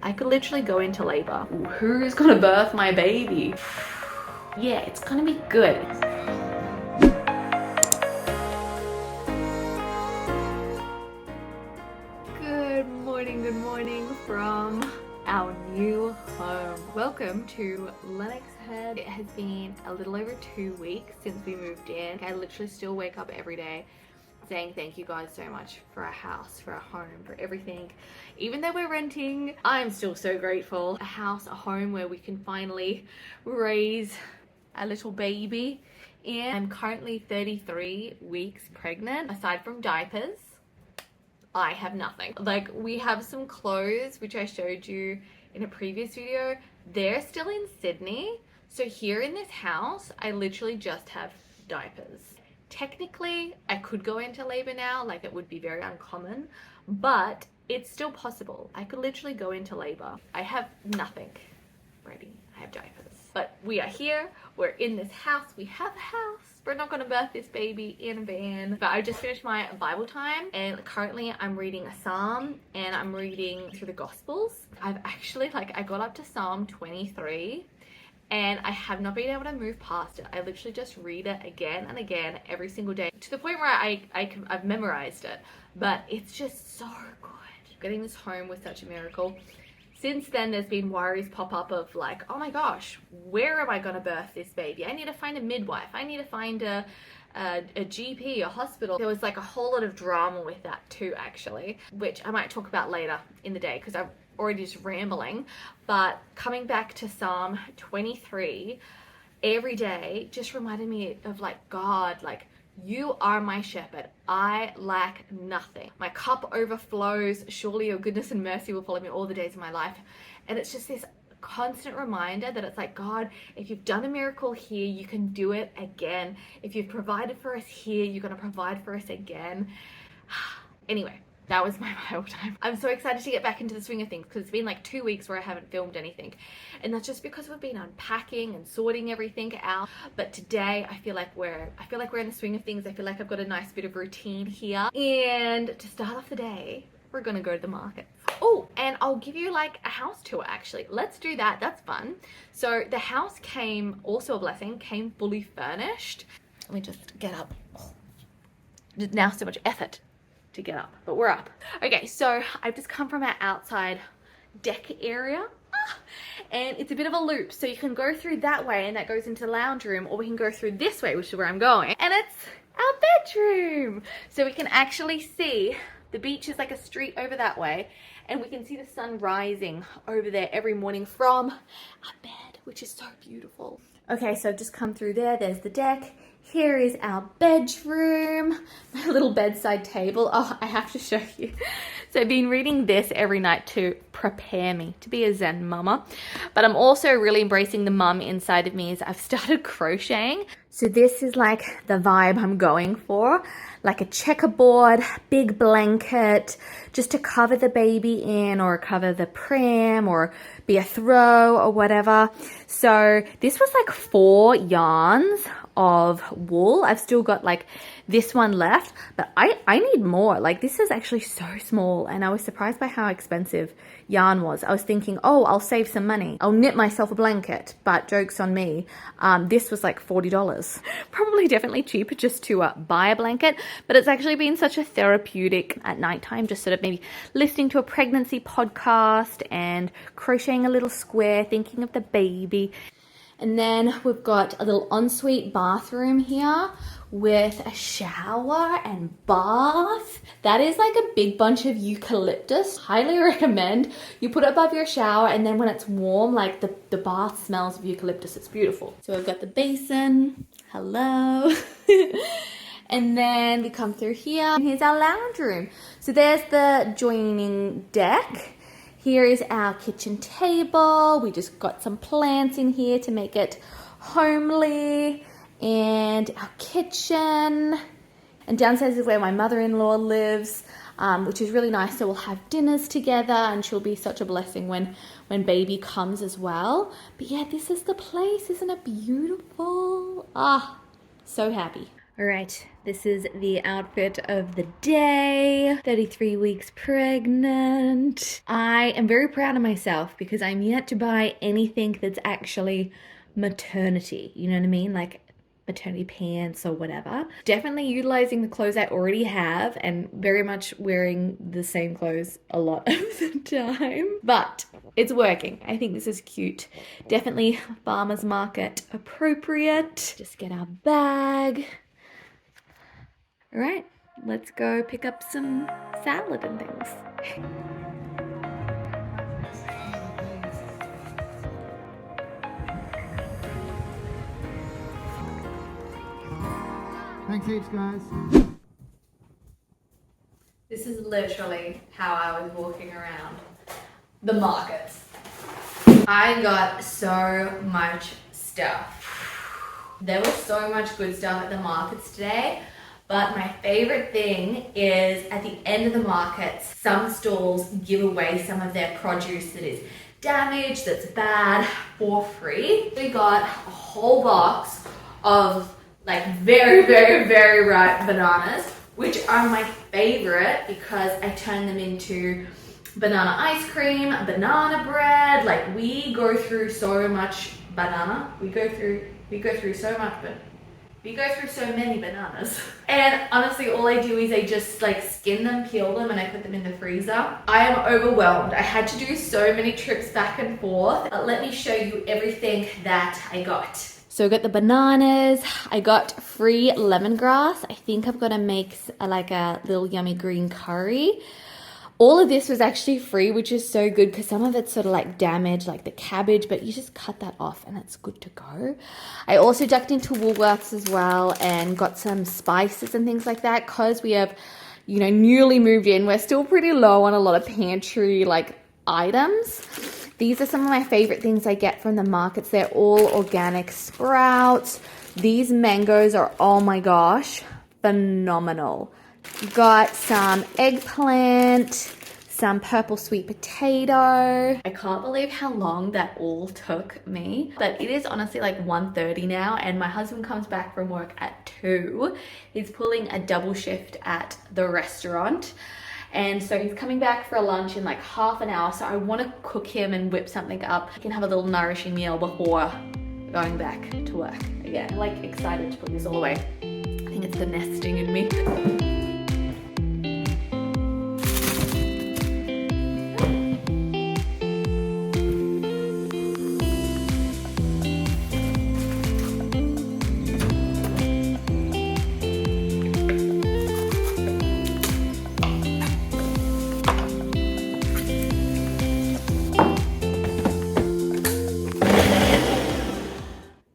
I could literally go into labor. Who's gonna birth my baby? Yeah, it's gonna be good. Good morning from our new home. Welcome to Lennox Head. It has been a little over 2 weeks since we moved in. I literally still wake up every day saying thank you guys so much for our house, for our home, for everything. Even though we're renting, I'm still so grateful. A house, a home where we can finally raise a little baby. And I'm currently 33 weeks pregnant. Aside from diapers, I have nothing. Like, we have some clothes, which I showed you in a previous video. They're still in Sydney. So here in this house, I literally just have diapers. Technically, I could go into labor now, like it would be very uncommon, but it's still possible. I could literally go into labor. I have nothing ready. I have diapers. But we are here. We're in this house. We have a house. We're not going to birth this baby in a van. But I just finished my Bible time, and currently I'm reading a psalm and I'm reading through the Gospels. I've actually, I got up to Psalm 23 and I have not been able to move past it. I literally just read it again and again every single day to the point where I've memorized it. But it's just so good. Getting this home was such a miracle. Since then, there's been worries pop up of like, oh my gosh, where am I going to birth this baby? I need to find a midwife. I need to find a GP, a hospital. There was like a whole lot of drama with that too, actually, which I might talk about later in the day because I'm already just rambling. But coming back to Psalm 23 every day just reminded me of like, God, like, you are my shepherd. I lack nothing. My cup overflows. Surely your goodness and mercy will follow me all the days of my life. And it's just this constant reminder that it's like, God, if you've done a miracle here, you can do it again. If you've provided for us here, you're going to provide for us again. Anyway, that was my Bible time. I'm so excited to get back into the swing of things because it's been like 2 weeks where I haven't filmed anything. And that's just because we've been unpacking and sorting everything out. But today I feel like we're in the swing of things. I feel like I've got a nice bit of routine here. And to start off the day, we're gonna go to the market. Oh, and I'll give you like a house tour actually. Let's do that, that's fun. So the house came, also a blessing, came fully furnished. Let me just get up. There's now so much effort to get up, but we're up. Okay, so I've just come from our outside deck area and it's a bit of a loop, so you can go through that way and that goes into the lounge room, or we can go through this way, which is where I'm going, and it's our bedroom. So we can actually see the beach is like a street over that way, and we can see the sun rising over there every morning from our bed, which is so beautiful. Okay, so I've just come through there. There's the deck. Here is our bedroom, my little bedside table. Oh, I have to show you. So I've been reading this every night to prepare me to be a Zen mama. But I'm also really embracing the mum inside of me as I've started crocheting. So this is like the vibe I'm going for. Like a checkerboard, big blanket, just to cover the baby in, or cover the pram, or be a throw or whatever. So this was like 4 yarns of wool. I've still got like this one left, but I need more. Like, this is actually so small, and I was surprised by how expensive yarn was. I was thinking, oh, I'll save some money. I'll knit myself a blanket, but joke's on me. This was like $40. Probably definitely cheaper just to buy a blanket, but it's actually been such a therapeutic at nighttime, just sort of maybe listening to a pregnancy podcast and crocheting a little square, thinking of the baby. And then we've got a little ensuite bathroom here with a shower and bath. That is like a big bunch of eucalyptus. Highly recommend you put it above your shower, and then when it's warm, like the bath smells of eucalyptus. It's beautiful. So we've got the basin. Hello. And then we come through here, and here's our lounge room. So there's the joining deck. Here is our kitchen table. We just got some plants in here to make it homely. And our kitchen. And downstairs is where my mother-in-law lives, which is really nice. So we'll have dinners together, and she'll be such a blessing when baby comes as well. But yeah, this is the place. Isn't it beautiful? Ah, so happy. All right, this is the outfit of the day. 33 weeks pregnant. I am very proud of myself because I'm yet to buy anything that's actually maternity. You know what I mean? Like maternity pants or whatever. Definitely utilizing the clothes I already have and very much wearing the same clothes a lot of the time. But it's working. I think this is cute. Definitely farmer's market appropriate. Just get our bag. All right, let's go pick up some salad and things. Thanks heaps, guys. This is literally how I was walking around the markets. I got so much stuff. There was so much good stuff at the markets today. But my favorite thing is at the end of the markets, some stalls give away some of their produce that is damaged, that's bad, for free. We got a whole box of like very, very, very ripe bananas, which are my favorite because I turn them into banana ice cream, banana bread. Like we go through so much banana. We go through so much, but we go through so many bananas. And honestly, all I do is I just like skin them, peel them, and I put them in the freezer. I am overwhelmed. I had to do so many trips back and forth. Let me show you everything that I got. So I got the bananas. I got free lemongrass. I think I'm gonna make like a little yummy green curry. All of this was actually free, which is so good because some of it's sort of like damaged, like the cabbage, but you just cut that off and it's good to go. I also ducked into Woolworths as well and got some spices and things like that because we have, you know, newly moved in. We're still pretty low on a lot of pantry like items. These are some of my favorite things I get from the markets. They're all organic sprouts. These mangoes are, oh my gosh, phenomenal. Got some eggplant, some purple sweet potato. I can't believe how long that all took me, but it is honestly like 1:30 now and my husband comes back from work at 2. He's pulling a double shift at the restaurant. And so he's coming back for a lunch in like half an hour. So I want to cook him and whip something up. He can have a little nourishing meal before going back to work again. I'm like excited to put this all away. I think it's the nesting in me.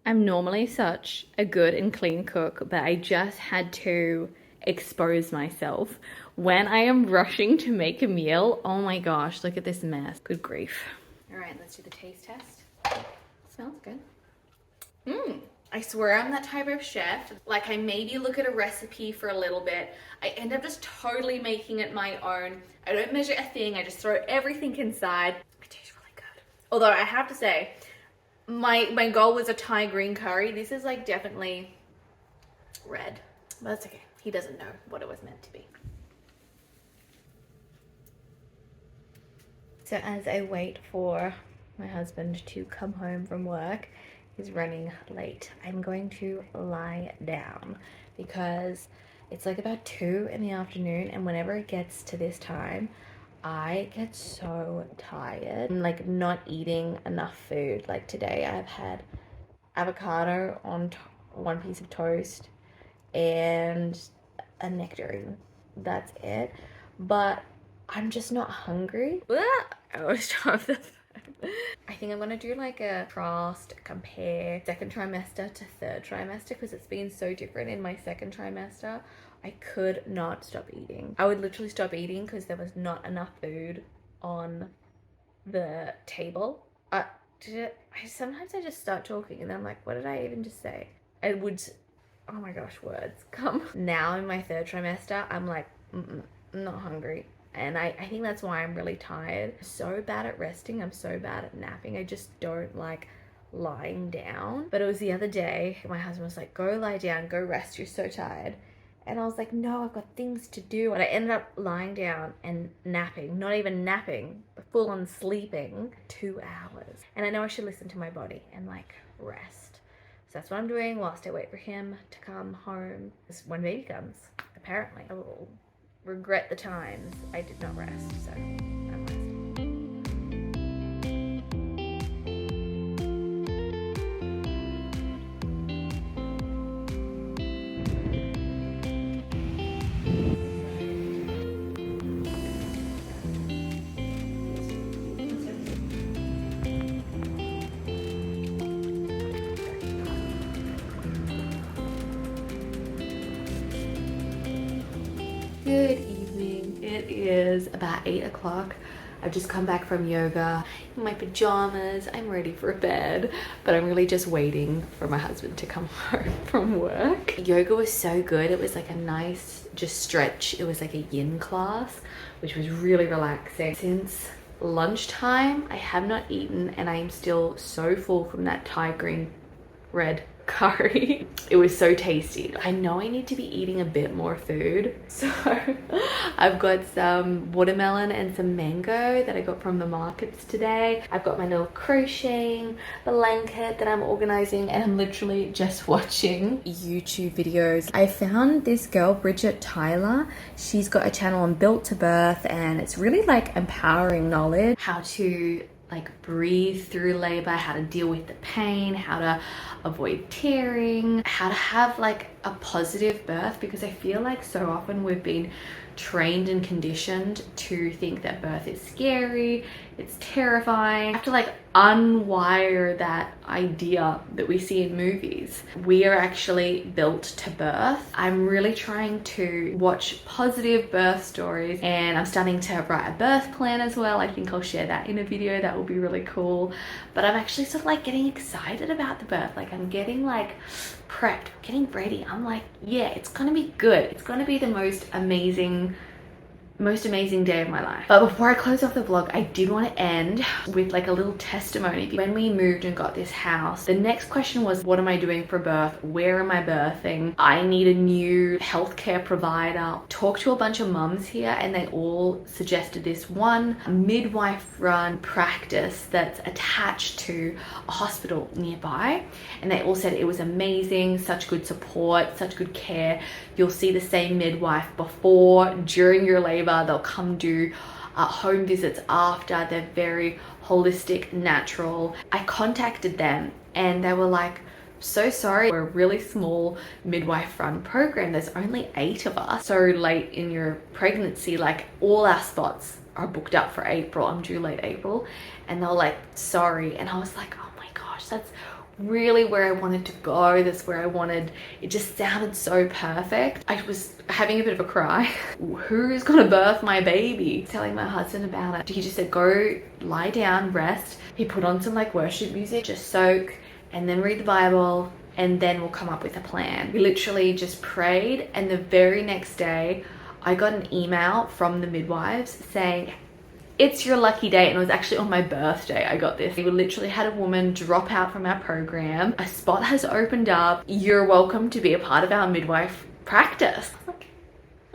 I'm normally such a good and clean cook, but I just had to expose myself. When I am rushing to make a meal, oh my gosh, look at this mess. Good grief. All right, let's do the taste test. Smells good. I swear I'm that type of chef. Like I maybe look at a recipe for a little bit. I end up just totally making it my own. I don't measure a thing. I just throw everything inside. It tastes really good. Although I have to say, my goal was a Thai green curry. This is like definitely red, but that's okay. He doesn't know what it was meant to be. So as I wait for my husband to come home from work, he's running late. I'm going to lie down because it's like about 2 in the afternoon, and whenever it gets to this time, I get so tired. I'm like not eating enough food. Like today I've had avocado on one piece of toast and a nectarine. That's it. But I'm just not hungry. I was off the phone. I think I'm gonna do like a contrast, compare second trimester to third trimester because it's been so different in my second trimester. I could not stop eating. I would literally stop eating because there was not enough food on the table. Sometimes I just start talking and then I'm like, what did I even just say? I would, oh my gosh, words come. Now in my third trimester, I'm like, I'm not hungry. And I think that's why I'm really tired. I'm so bad at resting. I'm so bad at napping. I just don't like lying down. But it was the other day, my husband was like, go lie down, go rest, you're so tired. And I was like, no, I've got things to do. And I ended up lying down and napping, not even napping, full on sleeping 2 hours. And I know I should listen to my body and like rest. So that's what I'm doing whilst I wait for him to come home. Because when baby comes, apparently I will regret the times I did not rest. So I'm resting. Good evening. It is about 8 o'clock. I've just come back from yoga in my pajamas. I'm ready for bed, but I'm really just waiting for my husband to come home from work. Yoga was so good. It was like a nice just stretch. It was like a yin class, which was really relaxing. Since lunchtime, I have not eaten and I am still so full from that Thai green red curry. It was so tasty. I know I need to be eating a bit more food, so I've got some watermelon and some mango that I got from the markets today. I've got my little crocheting blanket that I'm organizing, and I'm literally just watching YouTube videos. I found this girl, Bridget Tyler. She's got a channel on Built to Birth, and it's really like empowering knowledge, how to like breathe through labor, how to deal with the pain, how to avoid tearing, how to have like a positive birth, because I feel like so often we've been trained and conditioned to think that birth is scary, it's terrifying. I have to like unwire that idea that we see in movies. We are actually built to birth. I'm really trying to watch positive birth stories, and I'm starting to write a birth plan as well. I think I'll share that in a video. That will be really cool. But I'm actually sort of like getting excited about the birth. Like I'm getting like prepped, getting ready. I'm like, yeah, it's gonna be good. It's gonna be the most amazing day of my life. But before I close off the vlog, I did want to end with like a little testimony. When we moved and got this house, the next question was, what am I doing for birth? Where am I birthing? I need a new healthcare provider. Talked to a bunch of mums here, and they all suggested this one midwife run practice that's attached to a hospital nearby. And they all said it was amazing, such good support, such good care. You'll see the same midwife before, during your labor. They'll come do home visits after. They're very holistic, natural. I contacted them and they were like, so sorry, we're a really small midwife run program. There's only 8 of us. So late in your pregnancy, like all our spots are booked up for April. I'm due late April. And they were like, sorry. And I was like, oh my gosh, that's really where I wanted to go. That's where I wanted. It just sounded so perfect. I was having a bit of a cry. Who's gonna birth my baby? Telling my husband about it. He just said, go lie down, rest. He put on some like worship music, just soak, and then read the Bible, and then we'll come up with a plan. We literally just prayed, and the very next day I got an email from the midwives saying, it's your lucky day. And it was actually on my birthday I got this. We literally had a woman drop out from our program. A spot has opened up. You're welcome to be a part of our midwife practice.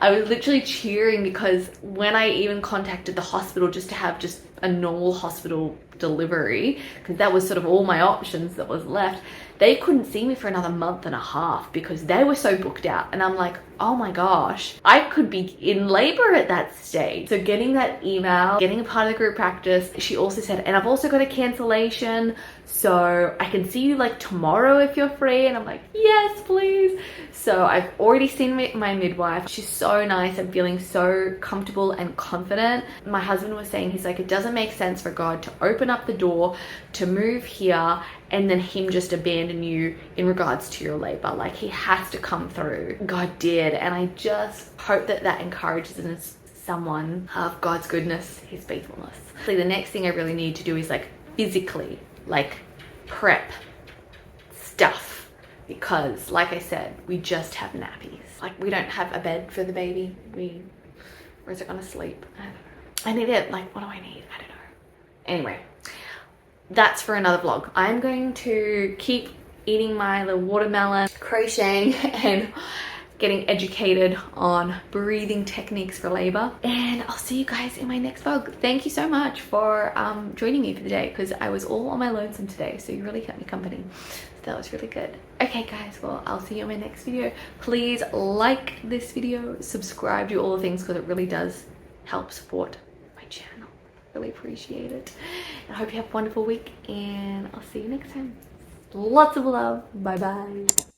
I was literally cheering, because when I even contacted the hospital just to have just a normal hospital delivery, because that was sort of all my options that was left, they couldn't see me for another month and a half because they were so booked out. And I'm like, oh my gosh, I could be in labor at that stage. So getting that email, getting a part of the group practice, she also said, and I've also got a cancellation, so I can see you like tomorrow if you're free. And I'm like, yes, please. So I've already seen my midwife. She's so nice. I'm feeling so comfortable and confident. My husband was saying, he's like, it doesn't make sense for God to open up the door to move here and then him just abandon you in regards to your labor. Like, he has to come through. God did. And I just hope that that encourages someone of God's goodness, his faithfulness. So the next thing I really need to do is like physically, like prep stuff, because like I said, we just have nappies. Like, we don't have a bed for the baby. Where's it gonna sleep? I don't know. I need it. Like, what do I need? I don't know. Anyway, that's for another vlog. I'm going to keep eating my little watermelon, crocheting, and getting educated on breathing techniques for labor. And I'll see you guys in my next vlog. Thank you so much for joining me for the day, because I was all on my lonesome today, so you really kept me company. So that was really good. Okay guys, well, I'll see you in my next video. Please like this video, subscribe, do all the things, because it really does help support my channel. Really appreciate it. I hope you have a wonderful week, and I'll see you next time. Lots of love. Bye bye.